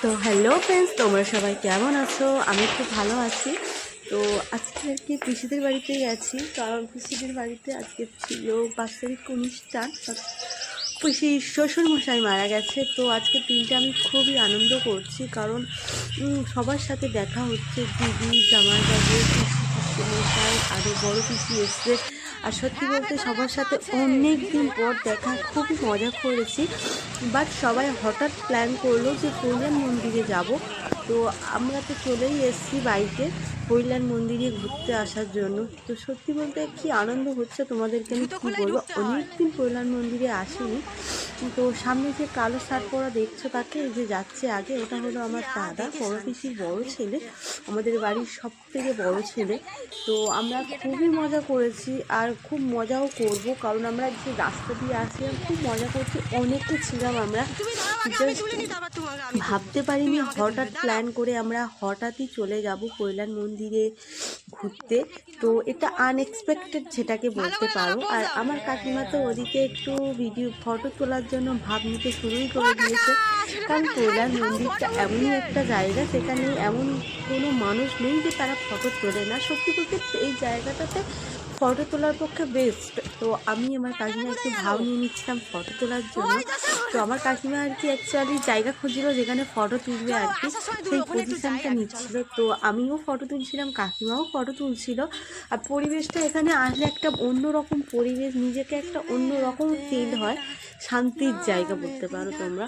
তো hello friends, তোমরা সবাই কেমন আছো? আমি খুব ভালো আছি। তো আজকে আর কি পিসিদের বাড়িতেই আছি, কারণ পিসিদের বাড়িতে আজকে ছিল বাৎসরিক অনুষ্ঠান। পিসির শ্বশুরমশাই মারা গেছে। তো আজকে দিনটা আমি খুবই আনন্দ করছি, কারণ সবার সাথে দেখা হচ্ছে। দিদি, জামাইবাবু, পিসি, পিসিমশাই, আরও বড় পিসি এসছে। আর সত্যি বলতে সবার সাথে অনেক দিন পর দেখা, খুবই মজা করেছি। বাট সবাই হঠাৎ প্ল্যান করলো যে কল্যাণ মন্দিরে যাব। তো আমরা তো চলেই এসেছি বাইকে কল্যাণ মন্দিরে ঘুরতে আসার জন্য। তো সত্যি বলতে কি আনন্দ হচ্ছে তোমাদেরকে আমি কী বলবো, অনেকদিন কল্যাণ মন্দিরে আসিনি। তো সামনে যে কালো শার্ট পরা দেখছো তাকে, যে যাচ্ছে আগে, ওটা হলো আমার দাদা, বড় পিসির বড় ছেলে, আমাদের বাড়ির সব থেকে বড় ছেলে। তো আমরা খুবই মজা করেছি আর খুব মজাও করব, কারণ আমরা যে রাস্তা দিয়ে আসছিলাম খুব মজা করছি, অনেকে ছিলাম আমরা। ভাবতে পারিনি, হঠাৎ প্ল্যান করে আমরা হঠাৎই চলে যাব কল্যাণ মন্দিরে ঘুরতে। তো এটা আনএক্সপেক্টেড যেটাকে বলতে পারো। আর আমার কাকিমা তো ওদিকে একটু ভিডিও ফটো তোলার জন্য ভাব নিতে শুরুই করে দিয়েছে, কারণ কল্যাণ মন্দিরটা এমনই একটা জায়গা, সেখানে এমন কোনো মানুষ নেই যে তারা ফটো তোলে না। সত্যি বলতে এই জায়গাটাতে ফটো তোলার পক্ষে বেস্ট। তো আমি আমার কাকিমা একটু ভাব নিয়ে নিচ্ছিলাম ফটো তোলার জন্য। তো আমার কাকিমা আর কি অ্যাকচুয়ালি জায়গা খুঁজছিল যেখানে ফটো তুলবে আর কি, সেই পজিশানটা নিচ্ছিল। তো আমিও ফটো তুলছিলাম, কাকিমাও ফটো তুলছিল। আর পরিবেশটা এখানে আসলে একটা অন্যরকম পরিবেশ, নিজেকে একটা অন্যরকম ফিল হয়, শান্তির জায়গা বলতে পারো তোমরা।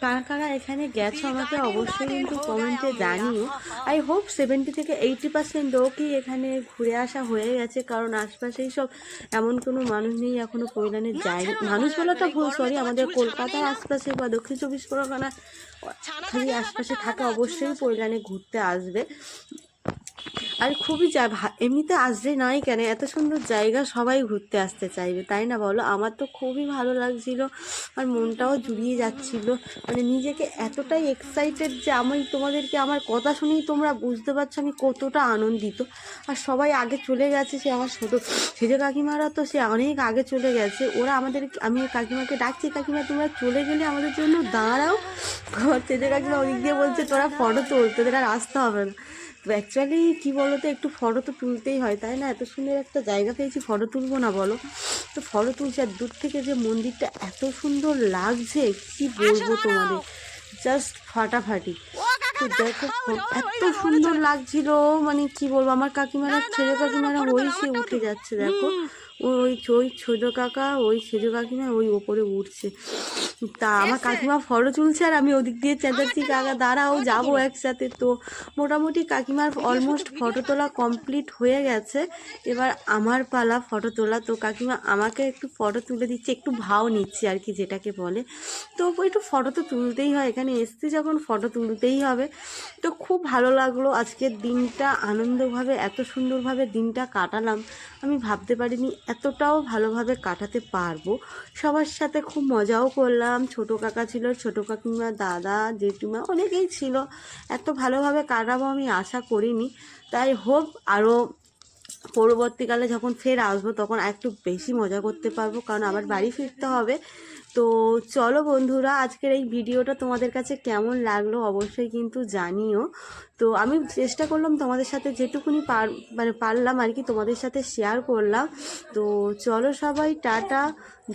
কারা কারা এখানে গেছো আমাকে অবশ্যই কিন্তু কমেন্টে জানিও। আই হোপ 70 থেকে 80% লোকই এখানে ঘুরে আসা হয়ে গেছে, কারণ আশপাশেই সব, এমন কোনো মানুষ নেই এখনও কল্যাণের জায়গা, মানুষ বলাটা ভুল, সরি, আমাদের কলকাতার আশপাশে বা দক্ষিণ 24 পরগনা খালি আশপাশে থাকে অবশ্যই কল্যাণে ঘুরতে আসবে। আর খুবই এমনিতে আসলে নাই কেন, এত সুন্দর জায়গা সবাই ঘুরতে আসতে চাইবে, তাই না বলো? আমার তো খুবই ভালো লাগছিল, আর মনটাও জুড়িয়ে যাচ্ছিল, মানে নিজেকে এতটাই এক্সাইটেড যে আমি তোমাদেরকে আমার কথা শুনেই তোমরা বুঝতে পারছো আমি কতটা আনন্দিত। আর সবাই আগে চলে গেছে, সে আমার ছোটো সেজে কাকিমারা তো সে অনেক আগে চলে গেছে। ওরা আমাদের, আমি কাকিমাকে ডাকছি, কাকিমা তোমরা চলে গেলে আমাদের জন্য দাঁড়াও। সেজে কাকিমা ওদিক দিয়ে বলছে তোরা ফটো তোল, তোদের আর আসতে হবে না। তো অ্যাকচুয়ালি কী বলো তো, একটু ফটো তো তুলতেই হয়, তাই না? এত সুন্দর একটা জায়গা পেয়েছি, ফটো তুলবো না বলো? তো ফটো তুলছি, আর দূর থেকে যে মন্দিরটা এত সুন্দর লাগছে কি বলবো তোমাদের, জাস্ট ফাটাফাটি। তো দেখো এত সুন্দর লাগছিল, মানে কি বলবো, আমার কাকিমারা, ছেলে কাকিমারা হইছে উঠে যাচ্ছে। দেখো ওই ওই ছোটো কাকা, ওই ছেলে কাকিমা ওই ওপরে উঠছে। তা আমার কাকিমা ফটো তুলছে আর আমি ওদিক দিয়ে চেঁচাচ্ছি কাকা দাঁড়াও যাবো একসাথে। তো মোটামুটি কাকিমার অলমোস্ট ফটো তোলা কমপ্লিট হয়ে গেছে, এবার আমার পালা ফটো তোলা। তো কাকিমা আমাকে একটু ফটো তুলে দিচ্ছে, একটু ভাও নিচ্ছে আর কি যেটাকে বলে। তো একটু ফটো তো তুলতেই হয়, এখানে এসছি যখন ফটো তুলতেই হবে। তো খুব ভালো লাগলো আজকের দিনটা, আনন্দভাবে এত সুন্দরভাবে দিনটা কাটালাম, আমি ভাবতে পারিনি এতটাও ভালোভাবে কাটাতে পারবো। সবার সাথে খুব মজাও করলাম, ছোটো কাকা ছিল, ছোটো কাকিমা, দাদা, জেঠিমা, অনেকেই ছিল। এত ভালোভাবে কাটাবো আমি আশা করিনি। তাই হোপ আরও পরবর্তীকালে যখন ফের আসবো তখন একটু বেশি মজা করতে পারবো, কারণ আবার বাড়ি ফিরতে হবে। তো চলো বন্ধুরা, আজকের এই ভিডিওটা তোমাদের কাছে কেমন লাগলো অবশ্যই কিন্তু জানিও। তো আমি চেষ্টা করলাম তোমাদের সাথে যেটুকুনি পারলাম আর কি তোমাদের সাথে শেয়ার করলাম। তো চলো সবাই, টাটা,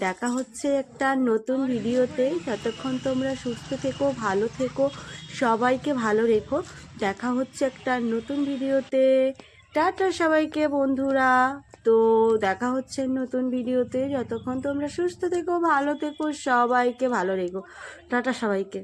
দেখা হচ্ছে একটা নতুন ভিডিওতে। ততক্ষণ তোমরা সুস্থ থেকো, ভালো থেকো, সবাইকে ভালো রেখো। দেখা হচ্ছে একটা নতুন ভিডিওতে। টাটা সবাইকে বন্ধুরা। তো দেখা হচ্ছে নতুন ভিডিওতে, যতক্ষণ তোমরা সুস্থ থেকো, ভালো থেকো, সবাইকে ভালো রেখো। টাটা সবাইকে।